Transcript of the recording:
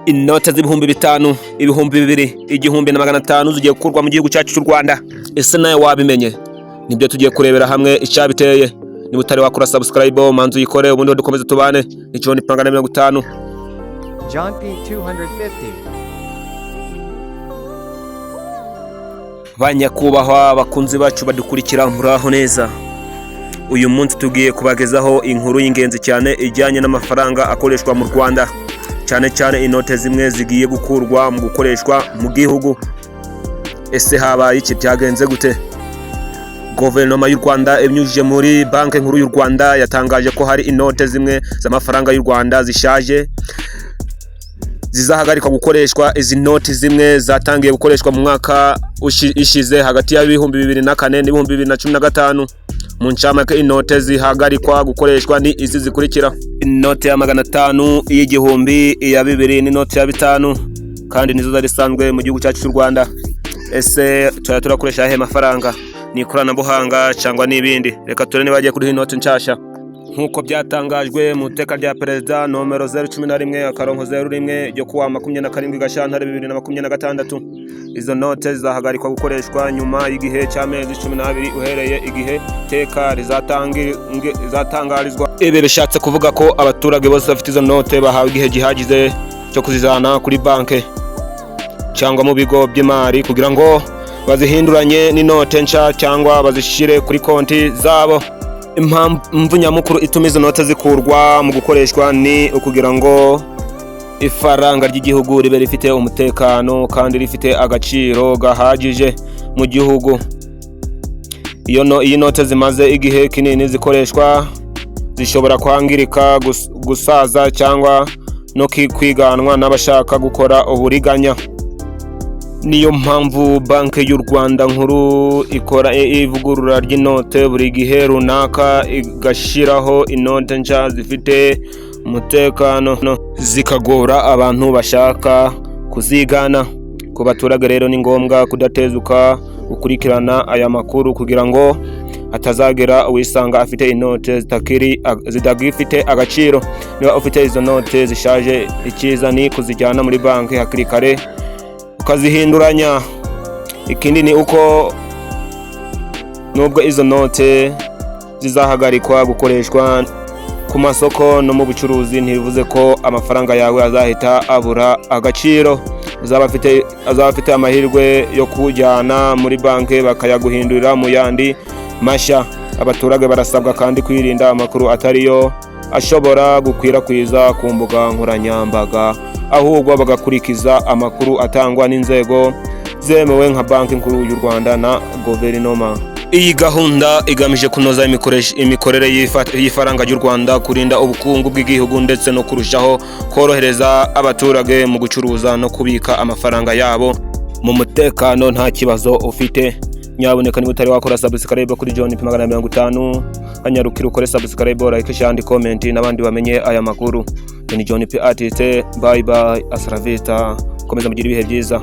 Inote z'ibihumbi bitanu, ibihumbi bibiri, igihumbi na 500 zigiye gukurwa mu gihugu cyacu cy'u Rwanda. Ese nawe wabimenye? Nibyo tugiye kurebera hamwe icyabiteye. Niba utari wakora subscribe manzu uyikore, ubundi dukomeze tubane. Ni John P 50. John P 250. Banyakubahwa bakunzi bacu badukurikira muraho neza. Uyu munsi tugiye kubagezaho inkuru y'ingenzi cyane ijyanye n'amafaranga akoreshwa mu Rwanda. Cyane inote zimwe zigiye gukurwa mu gukoreshwa mu gihugu. Ese habaye iki, byagenze gute? Guverinoma y'u Rwanda ibinyujije muri banki nkuru y'u Rwanda yatangaje ko hari inote zimwe z'amafaranga y'u Rwanda zishaje zizahagarika gukoreshwa. Izi noti zimwe zatangiye gukoreshwa mu mwaka ishize hagati ya 2004 n'ibihumbi 2015. Mu ncamake inote zihagarikwa gukoreshwa ni izi zikurikira: inote ya 500, y'igihumbi, iya 2 n'inote ya 5, kandi nizo zari sanzwe mu gihugu cyacu cy'u Rwanda. Ese turakoresha he mafaranga? Ni ikoranabuhanga cyangwa n'ibindi? Reka turene bagiye kuri inote nshasha. Nkuko byatangajwe mu teka rya Perezida nomero 011/01 ryo kuwa 27 Gashyantare 2026, izo note zizahagarikwa gukoreshwa nyuma y'igihe cy'amezi 12 uhereye igihe teka rizatangarizwa. Ibi bishatse kuvuga ko abaturage bose bafite izo note bahawe igihe gihagize cyo kuzizana kuri banki cyangwa mu bigo by'imari kugira ngo bazihinduranye n'inote nshya cyangwa bazishire kuri konti zabo. Impamvu nyamukuru ituma izo note zikurwa mu gukoreshwa ni ukugira ngo ifaranga ry'igihugu ribe rifite umutekano kandi rifite agaciro gahagije mu gihugu. Iyi note zimaze igihe kinini zikoreshwa zishobora kwangirika, gusaza cyangwa no kwiganwa n'abashaka gukora uburiganya. Niyo mpamvu banki y'u Rwanda nkuru ikora ivugurura ry'inote buri gihe runaka, igashiraho inote nshya zifite umutekano zikagora abantu bashaka kuzigana. Ku baturage rero ni ngombwa kudatezuka gukurikirana aya makuru kugira ngo atazagera uwisanga afite inote zitagifite agaciro. Niba ufite izo note zishaje, icyiza ni kuzijyana muri banki hakiri kare ukazihinduranya. Ikindi ni uko nubwo izo note zizahagarikwa gukoreshwa ku masoko no mu bucuruzi, ntibivuze ko amafaranga yawe azahita abura agaciro. Azaba afite amahirwe yo kujyana muri banki bakayaguhindurira mu yandi mashya. Abaturage barasabwa kandi kwirinda amakuru atariyo ashobora gukwirakwiza ku mbuga nkoranyambaga, ahubwo bagakurikiza amakuru atangwa n'inzego zemewe nka banki nkuru y'u Rwanda na guverinoma. Iyi gahunda igamije kunoza imikorere y'ifaranga ry'u Rwanda, kurinda ubukungu bw'igihugu ndetse no kurushaho korohereza abaturage mu gucuruza no kubika amafaranga yabo mu mutekano nta kibazo ufite. Nyaboneka niba utari wakora subscribe kuri John P 50, kanyarukira ukore subscribe, like, share and comment n'abandi bamenye aya makuru. Ni John P artiste. Bye bye, asravita, komeza mugira ibihe byiza.